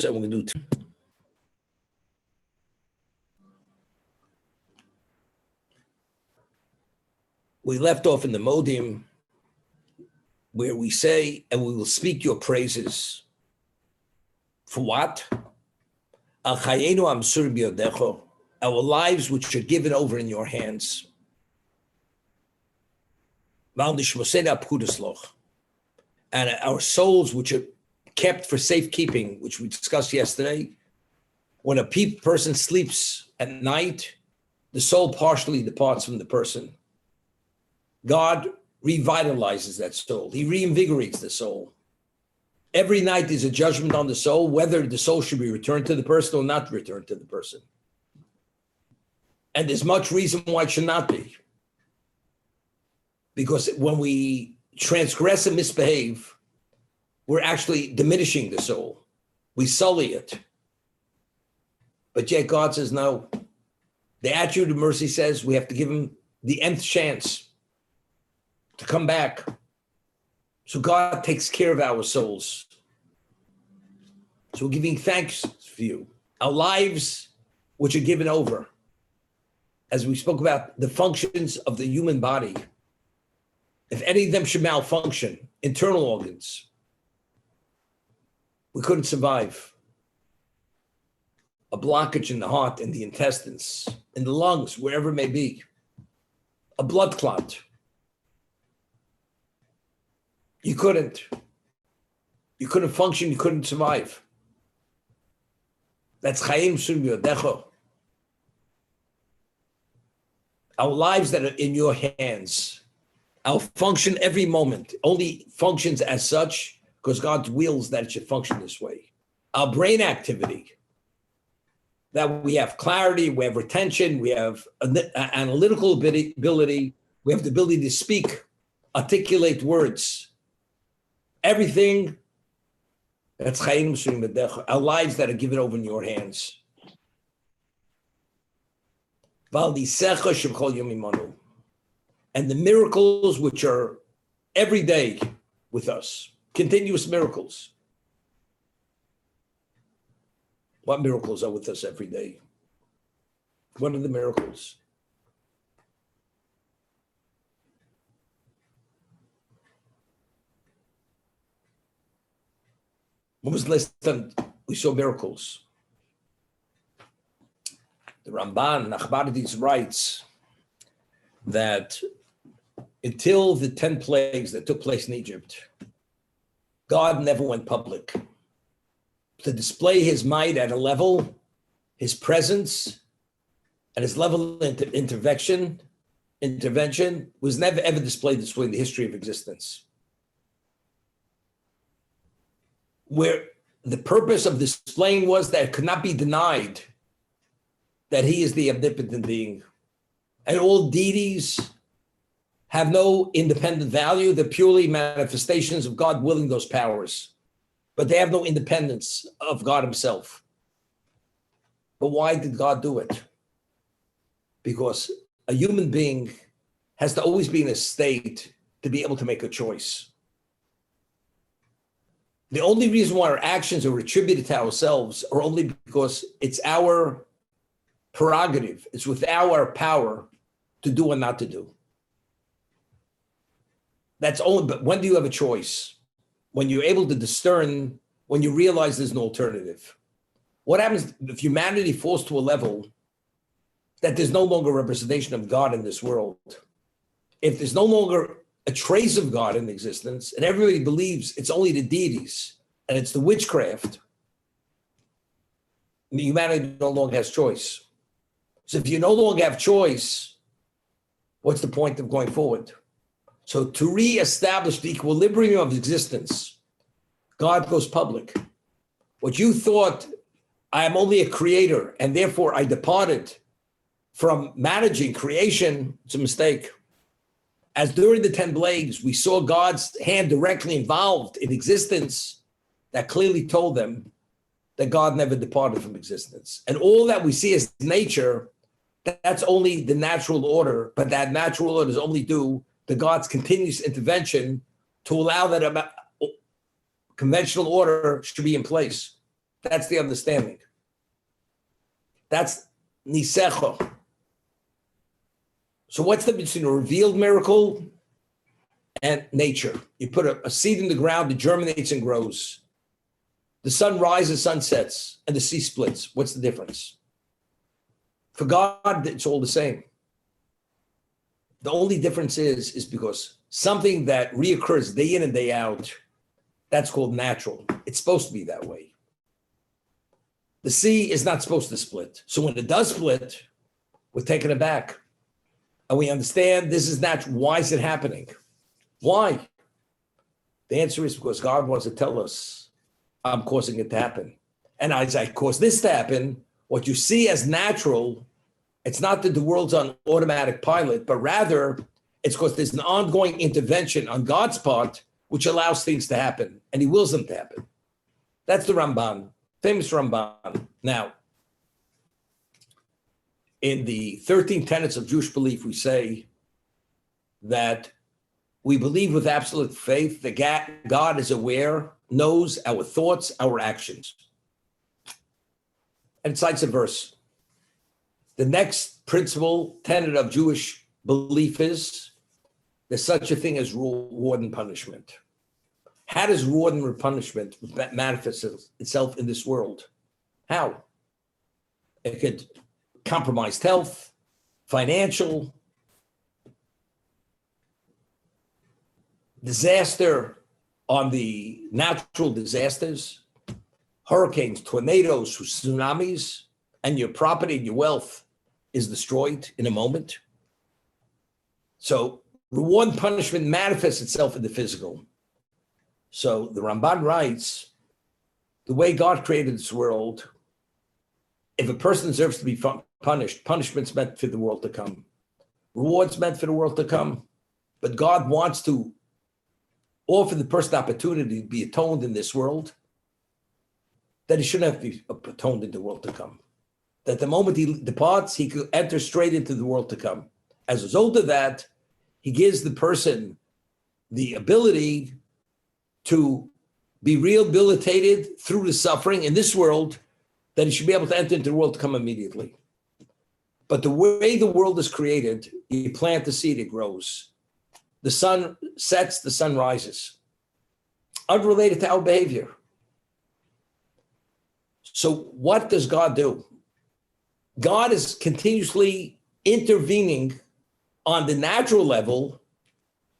and we're going to do we left off in the Modim where we say, and we will speak your praises. For what? Our lives which are given over in your hands. And our souls which are kept for safekeeping, which we discussed yesterday. When a person sleeps at night, the soul partially departs from the person. God revitalizes that soul. He reinvigorates the soul. Every night there's a judgment on the soul, whether the soul should be returned to the person or not returned to the person. And there's much reason why it should not be. Because when we transgress and misbehave, we're actually diminishing the soul. We sully it. But yet God says, no. The attitude of mercy says we have to give him the nth chance to come back. So God takes care of our souls. So we're giving thanks for you. Our lives, which are given over, as we spoke about the functions of the human body, if any of them should malfunction, internal organs, we couldn't survive. A blockage in the heart, in the intestines, in the lungs, wherever it may be, a blood clot. You couldn't function, you couldn't survive. That's Chaim Sur Yodecho. Our lives that are in your hands, our function every moment only functions as such because God's wills that it should function this way. Our brain activity, that we have clarity, we have retention, we have analytical ability, we have the ability to speak, articulate words. Everything, that's Chaim Sur Yodecho, our lives that are given over in your hands. And the miracles which are every day with us, continuous miracles. What miracles are with us every day? What are the miracles? When was the last time we saw miracles? The Ramban, Nachmanides writes that until the 10 plagues that took place in Egypt, God never went public. To display his might at a level, his presence, and his level of intervention was never ever displayed this way in the history of existence. Where the purpose of displaying was that it could not be denied that he is the omnipotent being. And all deities have no independent value. They're purely manifestations of God willing those powers. But they have no independence of God himself. But why did God do it? Because a human being has to always be in a state to be able to make a choice. The only reason why our actions are attributed to ourselves are only because it's our prerogative. It's with our power to do or not to do. That's only, but when do you have a choice? When you're able to discern, when you realize there's an alternative. What happens if humanity falls to a level that there's no longer representation of God in this world? If there's no longer a trace of God in existence, and everybody believes it's only the deities, and it's the witchcraft, humanity no longer has choice. So if you no longer have choice, what's the point of going forward? So to reestablish the equilibrium of existence, God goes public. What you thought, I am only a creator, and therefore I departed from managing creation, it's a mistake. As during the 10 plagues, we saw God's hand directly involved in existence, that clearly told them that God never departed from existence. And all that we see as nature, that's only the natural order, but that natural order is only due to God's continuous intervention to allow that conventional order should be in place. That's the understanding. That's nisecho. So what's the difference between a revealed miracle and nature? You put a seed in the ground, it germinates and grows. The sun rises, sun sets, and the sea splits. What's the difference? For God, it's all the same. The only difference is because something that reoccurs day in and day out, that's called natural. It's supposed to be that way. The sea is not supposed to split. So when it does split, we're taken aback. And we understand this is natural. Why is it happening? Why? The answer is because God wants to tell us, I'm causing it to happen. And as I cause this to happen, what you see as natural, it's not that the world's on automatic pilot, but rather it's because there's an ongoing intervention on God's part, which allows things to happen, and he wills them to happen. That's the Ramban, famous Ramban. Now, in the 13 tenets of Jewish belief, we say that we believe with absolute faith that God is aware, knows our thoughts, our actions. And it cites a verse. The next principal tenet of Jewish belief is there's such a thing as reward and punishment. How does reward and punishment manifest itself in this world? How? It could compromise health, financial, disaster on the natural disasters, hurricanes, tornadoes, tsunamis, and your property and your wealth is destroyed in a moment. So reward and punishment manifests itself in the physical. So the Ramban writes, the way God created this world, if a person deserves to be punished, punishment's meant for the world to come. Reward's meant for the world to come. But God wants to offer the person the opportunity to be atoned in this world, that he shouldn't have to be atoned in the world to come. That the moment he departs, he could enter straight into the world to come. As a result of that, he gives the person the ability to be rehabilitated through the suffering in this world, that he should be able to enter into the world to come immediately. But the way the world is created, you plant the seed, it grows. The sun sets, the sun rises. Unrelated to our behavior. So what does God do? God is continuously intervening on the natural level,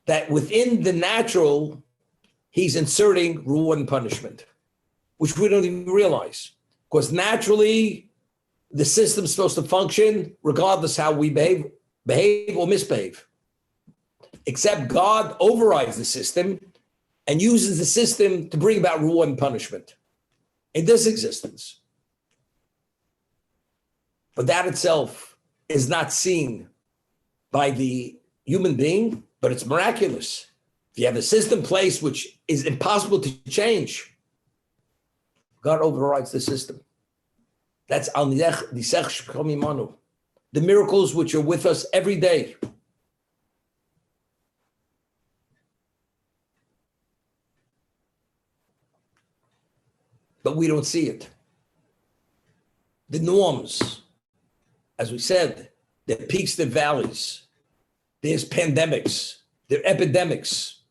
that within the natural, he's inserting reward and punishment, which we don't even realize. Because naturally, the system's supposed to function regardless how we behave or misbehave. Except God overrides the system and uses the system to bring about reward and punishment in this existence. But that itself is not seen by the human being, but it's miraculous. If you have a system in place which is impossible to change, God overrides the system. That's al nisech sh'chom imanu, the miracles which are with us every day. But we don't see it. The norms, as we said, there are peaks, there are valleys. There's pandemics, there are epidemics,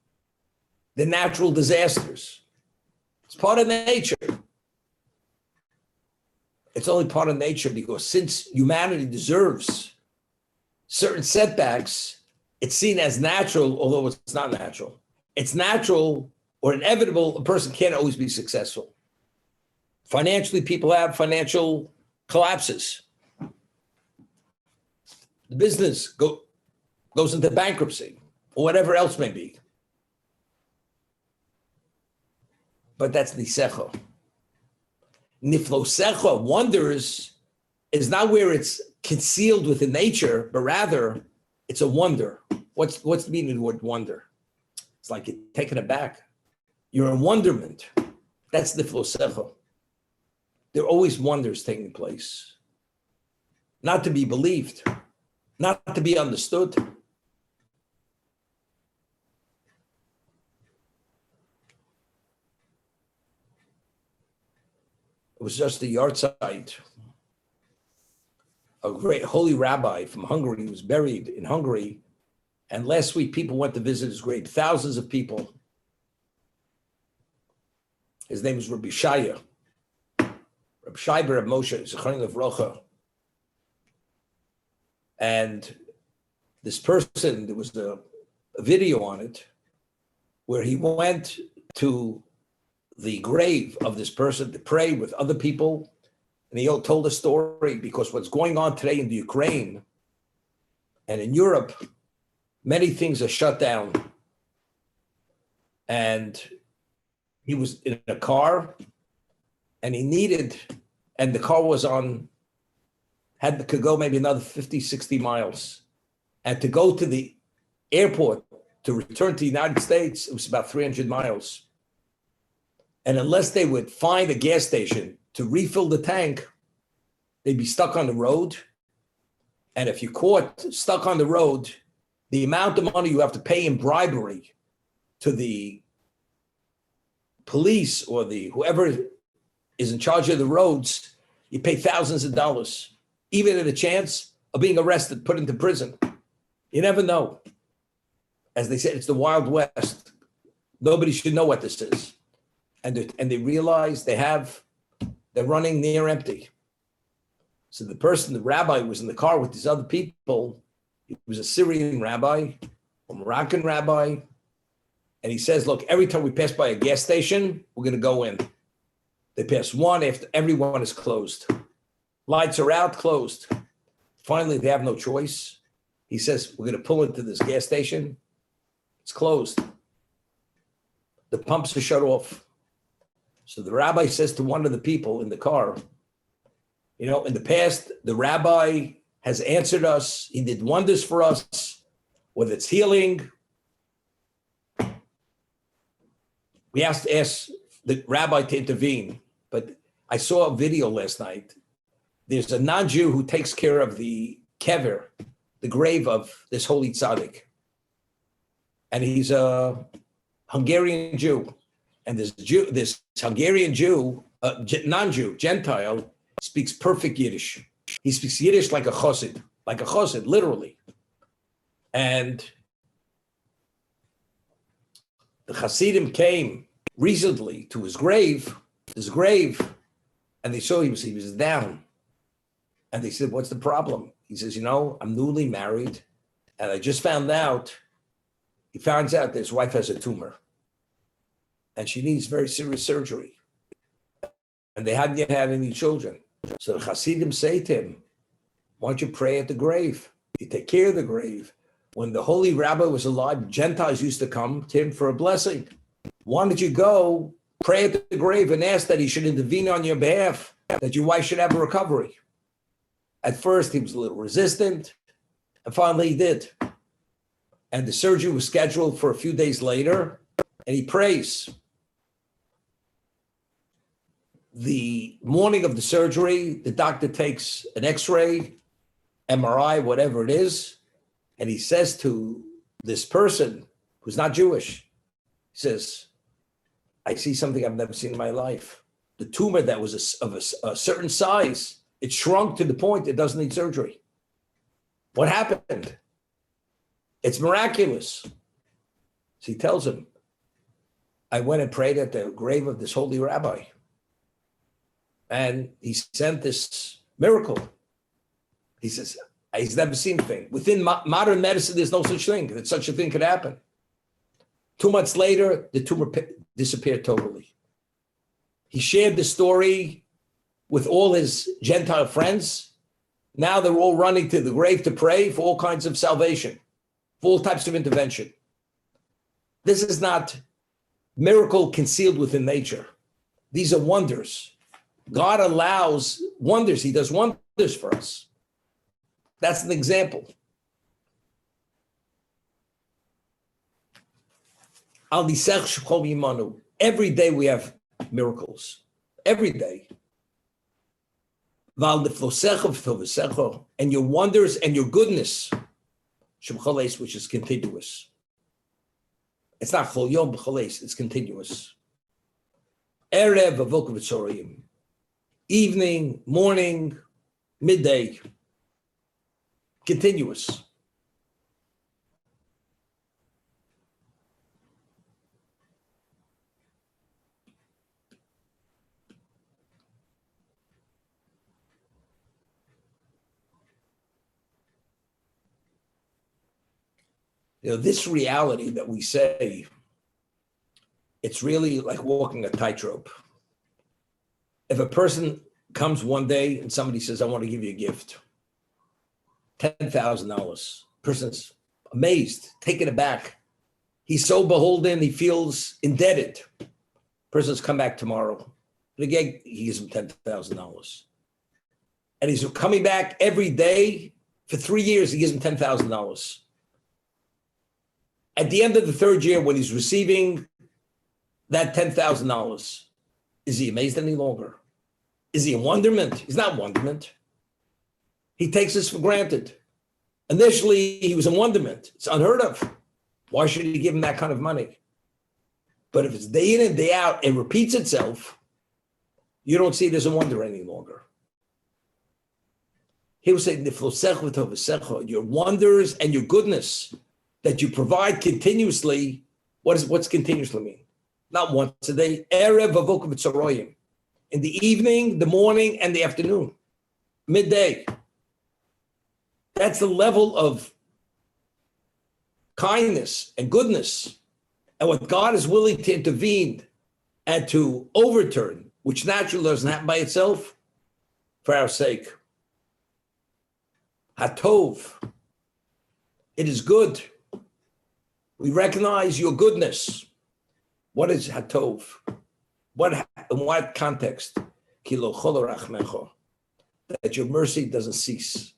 there are natural disasters. It's part of nature. It's only part of nature because since humanity deserves certain setbacks, it's seen as natural, although it's not natural. It's natural or inevitable. A person can't always be successful. Financially, people have financial collapses. The business goes into bankruptcy or whatever else may be. But that's nisecho. Niflosecho, wonders, is not where it's concealed within nature, but rather it's a wonder. What's the meaning of the word wonder? It's like you're taken aback. You're in wonderment. That's niflosecho. There are always wonders taking place. Not to be believed, not to be understood. It was just a yahrzeit. A great holy rabbi from Hungary was buried in Hungary. And last week, people went to visit his grave, thousands of people. His name was Rabbi Shaya. Rabbi Shai Bar Moshe, Zechariah Levrocha. And this person, there was a video on it where he went to the grave of this person to pray with other people. And he told a story because what's going on today in the Ukraine and in Europe, many things are shut down. And he was in a car and the car was could go maybe another 50, 60 miles. And to go to the airport, to return to the United States, it was about 300 miles. And unless they would find a gas station to refill the tank, they'd be stuck on the road. And if you're caught stuck on the road, the amount of money you have to pay in bribery to the police or whoever is in charge of the roads, you pay thousands of dollars, even at a chance of being arrested, put into prison. You never know. As they said, it's the Wild West. Nobody should know what this is. And they realize they're running near empty. So the rabbi was in the car with these other people. He was a Syrian rabbi, a Moroccan rabbi. And he says, look, every time we pass by a gas station, we're going to go in. They pass one after everyone is closed. Lights are out, closed. Finally, they have no choice. He says, we're going to pull into this gas station. It's closed. The pumps are shut off. So the rabbi says to one of the people in the car, in the past, the rabbi has answered us. He did wonders for us, whether it's healing. We have to ask the rabbi to intervene. But I saw a video last night. There's a non-Jew who takes care of the kever, the grave of this holy tzaddik. And he's a Hungarian Jew. And this Hungarian Jew, non-Jew, Gentile, speaks perfect Yiddish. He speaks Yiddish like a chassid, literally. And the Hasidim came recently to his grave, and they saw he was down. And they said, what's the problem? He says, I'm newly married, and I just found out, he finds out that his wife has a tumor, and she needs very serious surgery. And they hadn't yet had any children. So the Hasidim say to him, why don't you pray at the grave? You take care of the grave. When the holy rabbi was alive, Gentiles used to come to him for a blessing. Why don't you go pray at the grave and ask that he should intervene on your behalf, that your wife should have a recovery? At first, he was a little resistant, and finally he did. And the surgery was scheduled for a few days later, and he prays. The morning of the surgery, the doctor takes an X-ray, MRI, whatever it is, and he says to this person who's not Jewish, he says, I see something I've never seen in my life. The tumor that was of a certain size, it shrunk to the point it doesn't need surgery. What happened? It's miraculous. So he tells him, I went and prayed at the grave of this holy rabbi. And he sent this miracle. He says, he's never seen a thing. Within modern medicine, there's no such thing, that such a thing could happen. 2 months later, the tumor disappeared totally. He shared the story with all his Gentile friends. Now they're all running to the grave to pray for all kinds of salvation, for all types of intervention. This is not miracle concealed within nature. These are wonders. God allows wonders. He does wonders for us. That's an example. Every day we have miracles. Every day. And your wonders and your goodness, which is continuous. It's not chol yom, it's continuous. Erev avok v'tzorim. evening, morning, midday, continuous. This reality that we say, it's really like walking a tightrope. If a person comes one day and somebody says, I want to give you a gift, $10,000, person's amazed, taken aback. He's so beholden, he feels indebted. Person's come back tomorrow. And again, he gives him $10,000. And he's coming back every day for 3 years, he gives him $10,000. At the end of the third year, when he's receiving that $10,000, is he amazed any longer? Is he in wonderment? He's not in wonderment. He takes this for granted. Initially, he was in wonderment. It's unheard of. Why should he give him that kind of money? But if it's day in and day out, it repeats itself, you don't see it as a wonder any longer. He will say, your wonders and your goodness that you provide continuously. What's continuously mean? Not once a day. Erev avokum v'tzoroyim. In the evening, the morning, and the afternoon. Midday. That's the level of kindness and goodness. And what God is willing to intervene and to overturn, which naturally doesn't happen by itself, for our sake. Hatov. It is good. We recognize your goodness. What is Hatov? In what context? That your mercy doesn't cease.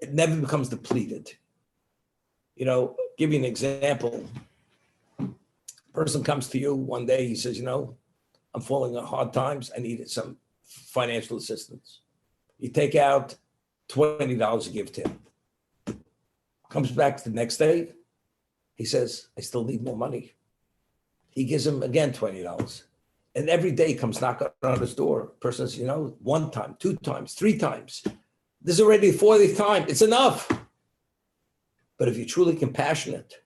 It never becomes depleted. Give you an example. A person comes to you one day, he says, I'm falling on hard times. I need some financial assistance. You take out $20 to give to him. Comes back the next day. He says, I still need more money. He gives him again $20. And every day comes knocking on his door. Person says, one time, 2 times, 3 times. This is already the 40th time. It's enough. But if you're truly compassionate,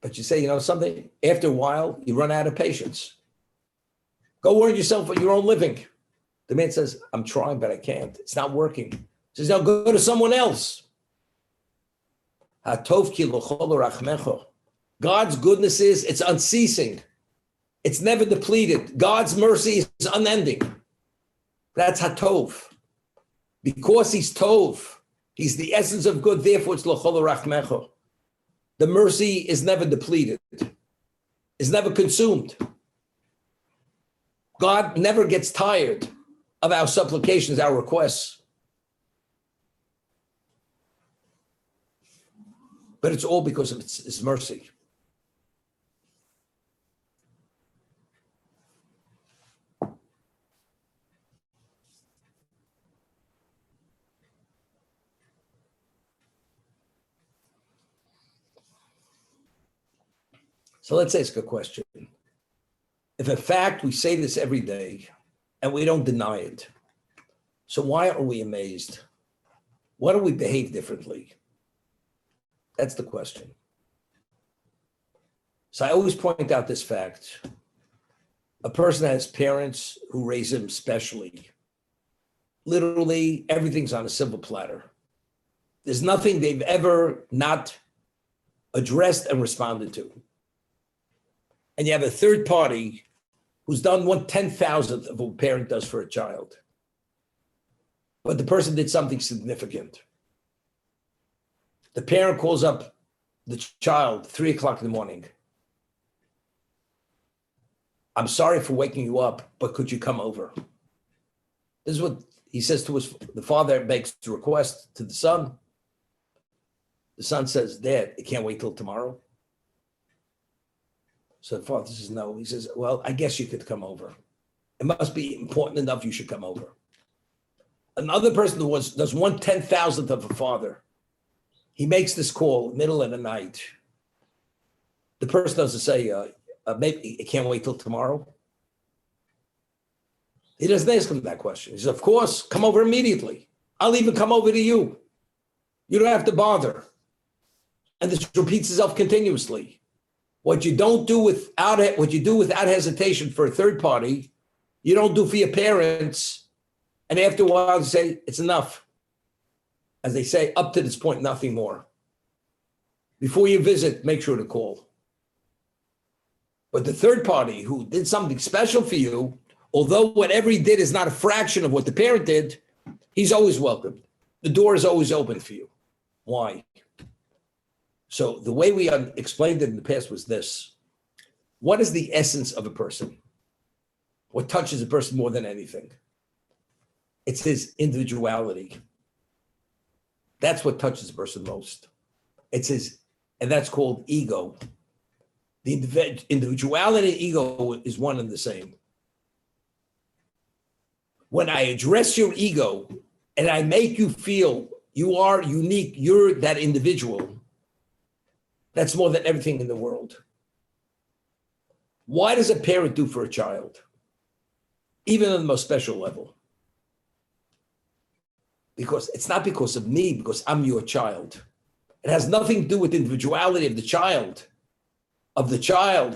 but you say, something, after a while, you run out of patience. Go earn yourself for your own living. The man says, I'm trying, but I can't. It's not working. He says, now go to someone else. God's goodness it's unceasing. It's never depleted. God's mercy is unending. That's Hatov. Because he's Tov, he's the essence of good, therefore it's L'chol Rachmecho. The mercy is never depleted, is never consumed. God never gets tired of our supplications, our requests. But it's all because of his mercy. So let's ask a question. If in fact we say this every day and we don't deny it, so why are we amazed? Why do we behave differently? That's the question. So I always point out this fact. A person has parents who raise him specially. Literally, everything's on a silver platter. There's nothing they've ever not addressed and responded to. And you have a third party who's done 1/10,000th of what a parent does for a child. But the person did something significant. The parent calls up the child 3:00 in the morning. I'm sorry for waking you up, but could you come over? This is what he says to the father makes the request to the son. The son says, Dad, I can't wait till tomorrow. So the father says, no. He says, well, I guess you could come over. It must be important enough you should come over. Another person who does 1/10,000th of a father, he makes this call middle of the night. The person doesn't say, maybe I can't wait till tomorrow. He doesn't ask him that question. He says, of course, come over immediately. I'll even come over to you. You don't have to bother. And this repeats itself continuously. What you do without hesitation for a third party, you don't do for your parents. And after a while, you say, it's enough. As they say, up to this point, nothing more. Before you visit, make sure to call. But the third party who did something special for you, although whatever he did is not a fraction of what the parent did, he's always welcomed. The door is always open for you. Why? So the way we explained it in the past was this. What is the essence of a person? What touches a person more than anything? It's his individuality. That's what touches a person most. And that's called ego. The individuality and ego is one and the same. When I address your ego and I make you feel you are unique, you're that individual, that's more than everything in the world. Why does a parent do for a child? Even on the most special level. Because it's not because of me, because I'm your child. It has nothing to do with the individuality of the child.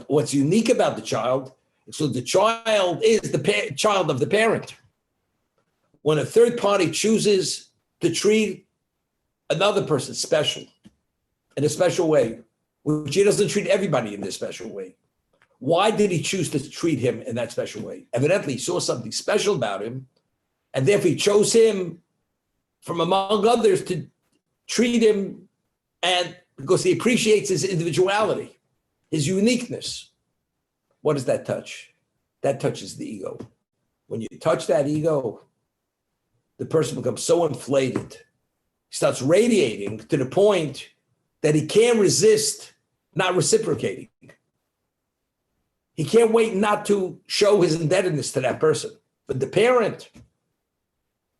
What's unique about the child. So the child is the child of the parent. When a third party chooses to treat another person special, in a special way, which he doesn't treat everybody in this special way. Why did he choose to treat him in that special way? Evidently, he saw something special about him, and therefore he chose him from among others to treat him, and because he appreciates his individuality, his uniqueness. What does that touch? That touches the ego. When you touch that ego, the person becomes so inflated, he starts radiating to the point that he can't resist not reciprocating. He can't wait not to show his indebtedness to that person. But the parent,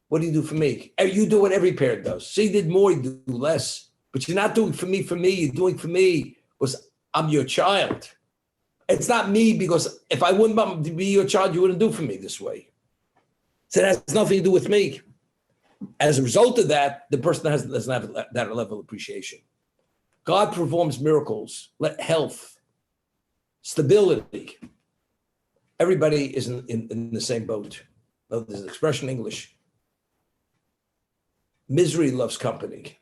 what do you do for me? You do what every parent does. So you did more, you do less. But you're not doing for me, you're doing for me because I'm your child. It's not me because if I wouldn't be your child, you wouldn't do for me this way. So that has nothing to do with me. As a result of that, the person doesn't have that level of appreciation. God performs miracles, health, stability. Everybody is in the same boat. There's an expression in English. Misery loves company.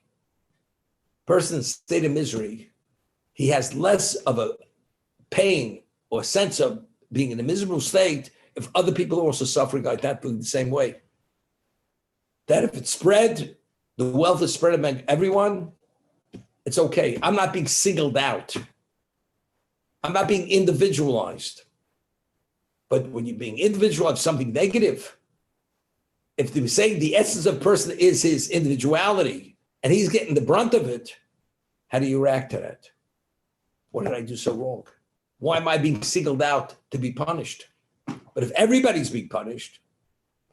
Person in state of misery, he has less of a pain or sense of being in a miserable state if other people are also suffering like that in the same way. That if it's spread, the wealth is spread among everyone, it's okay. I'm not being singled out. I'm not being individualized. But when you're being individualized, something negative, if they're saying the essence of a person is his individuality and he's getting the brunt of it, how do you react to that? What did I do so wrong? Why am I being singled out to be punished? But if everybody's being punished,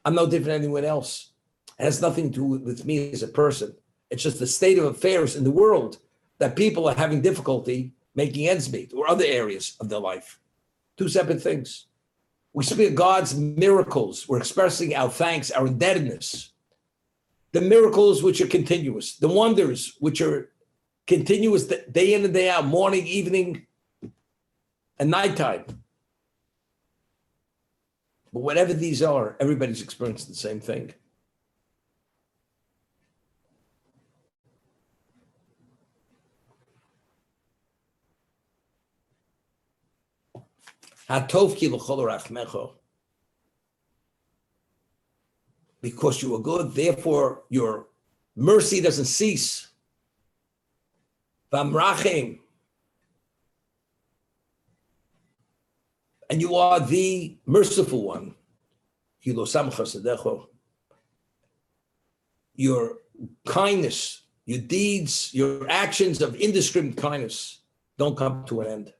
I'm no different than anyone else. It has nothing to do with me as a person. It's just the state of affairs in the world that people are having difficulty making ends meet or other areas of their life. Two separate things. We speak of God's miracles. We're expressing our thanks, our indebtedness. The miracles which are continuous, the wonders which are continuous day in and day out, morning, evening, and nighttime. But whatever these are, everybody's experiencing the same thing. Because you are good, therefore your mercy doesn't cease. V'amrachim, and you are the merciful one. Your kindness, your deeds, your actions of indiscriminate kindness don't come to an end.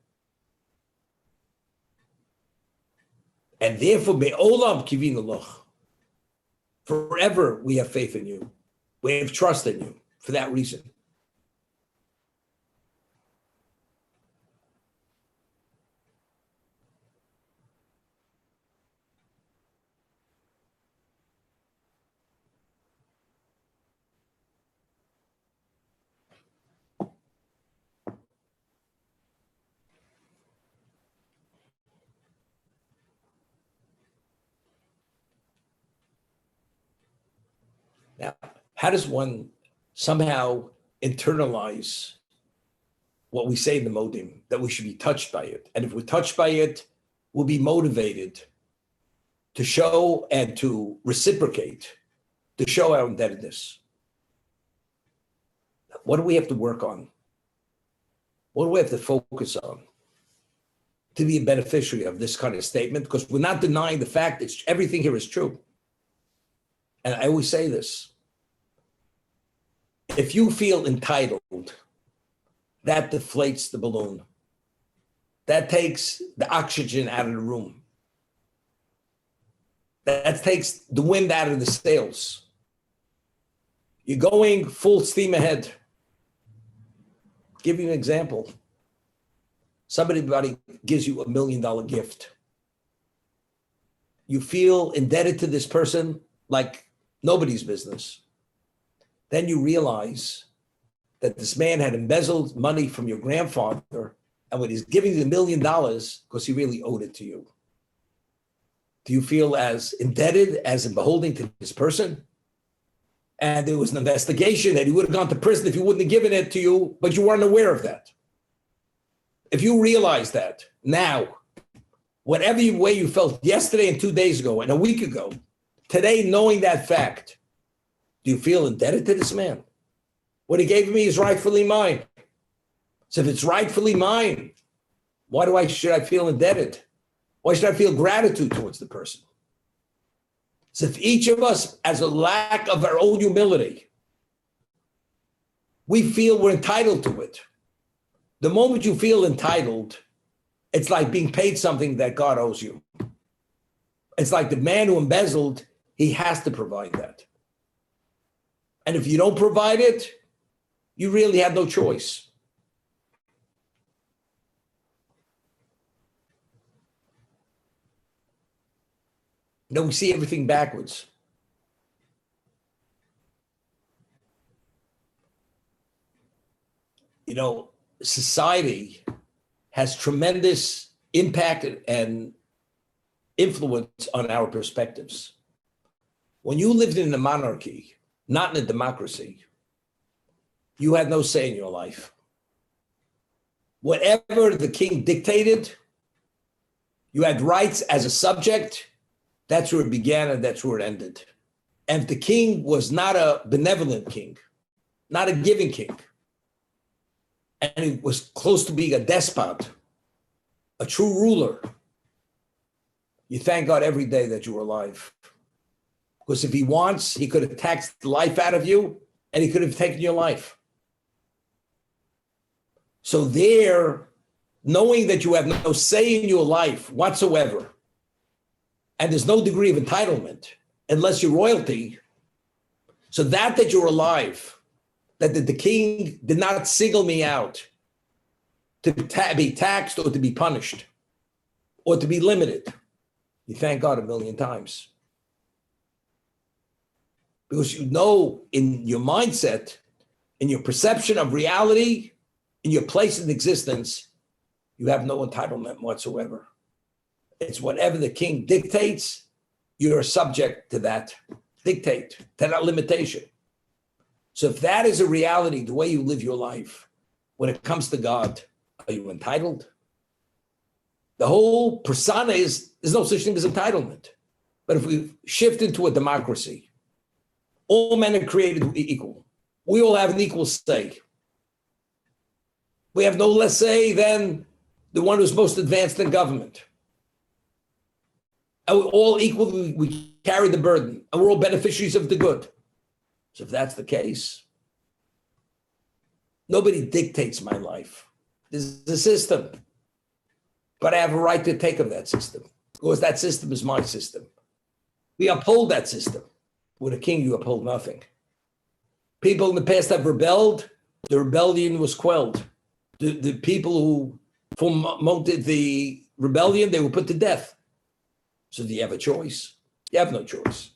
And therefore, me'olam kivinu loch. Forever we have faith in you. We have trust in you for that reason. Now, how does one somehow internalize what we say in the modim, that we should be touched by it? And if we're touched by it, we'll be motivated to show and to reciprocate, to show our indebtedness. What do we have to work on? What do we have to focus on to be a beneficiary of this kind of statement? Because we're not denying the fact that everything here is true. And I always say this. If you feel entitled, that deflates the balloon. That takes the oxygen out of the room. That takes the wind out of the sails. You're going full steam ahead. Give you an example. Somebody gives you $1 million gift. You feel indebted to this person like nobody's business. Then you realize that this man had embezzled money from your grandfather, and when he's giving you $1 million, because he really owed it to you. Do you feel as indebted as in beholding to this person? And there was an investigation that he would have gone to prison if he wouldn't have given it to you, but you weren't aware of that. If you realize that now, whatever way you felt yesterday and 2 days ago and a week ago, today knowing that fact, do you feel indebted to this man? What he gave me is rightfully mine. So if it's rightfully mine, should I feel indebted? Why should I feel gratitude towards the person? So if each of us has a lack of our own humility, we feel we're entitled to it. The moment you feel entitled, it's like being paid something that God owes you. It's like the man who embezzled, he has to provide that. And if you don't provide it, you really have no choice. No, we see everything backwards. You know, society has tremendous impact and influence on our perspectives. When you lived in a monarchy, not in a democracy, you had no say in your life. Whatever the king dictated, you had rights as a subject. That's where it began and that's where it ended. And if the king was not a benevolent king, not a giving king, and he was close to being a despot, a true ruler, you thank God every day that you were alive. Because if he wants, he could have taxed the life out of you and he could have taken your life. So there, knowing that you have no say in your life whatsoever, and there's no degree of entitlement unless you're royalty, so that you're alive, that the king did not single me out to be taxed or to be punished or to be limited, you thank God 1,000,000 times. Because you know in your mindset, in your perception of reality, in your place in existence, you have no entitlement whatsoever. It's whatever the king dictates, you're subject to that dictate, to that limitation. So if that is a reality, the way you live your life, when it comes to God, are you entitled? The whole persona is, there's no such thing as entitlement. But if we shift into a democracy, all men are created equal. We all have an equal say. We have no less say than the one who's most advanced in government. And we're all equal, we carry the burden, and we're all beneficiaries of the good. So if that's the case, nobody dictates my life. There's a system, but I have a right to take of that system because that system is my system. We uphold that system. With a king, you uphold nothing. People in the past have rebelled. The rebellion was quelled. The people who fomented the rebellion, they were put to death. So do you have a choice? You have no choice.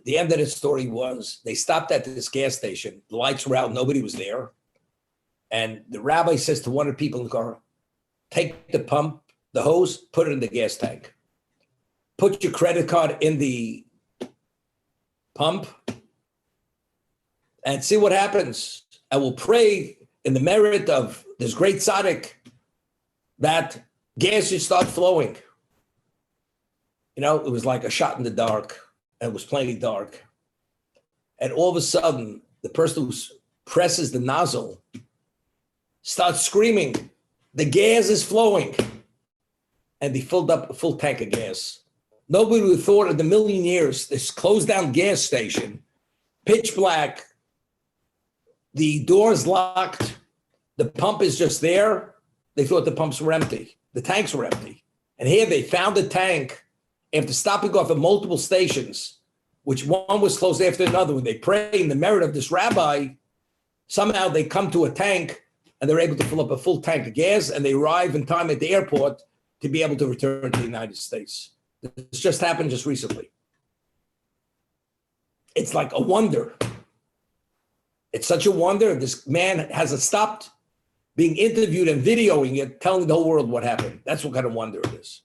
The end of the story was they stopped at this gas station. The lights were out. Nobody was there. And the rabbi says to one of the people in the car, take the pump, the hose, put it in the gas tank. Put your credit card in the pump and see what happens. I will pray in the merit of this great tzaddik that gas should start flowing. You know, it was like a shot in the dark, and it was plenty dark. And all of a sudden, the person who presses the nozzle starts screaming, the gas is flowing. And they filled up a full tank of gas. Nobody would have thought in a million years, this closed down gas station, pitch black, the door's locked, the pump is just there. They thought the pumps were empty. The tanks were empty. And here they found a tank after stopping off at multiple stations, which one was closed after another. When they pray in the merit of this rabbi, somehow they come to a tank and they're able to fill up a full tank of gas, and they arrive in time at the airport to be able to return to the United States. This just happened just recently. It's like a wonder. It's such a wonder. This man hasn't stopped being interviewed and videoing it, telling the whole world what happened. That's what kind of wonder it is.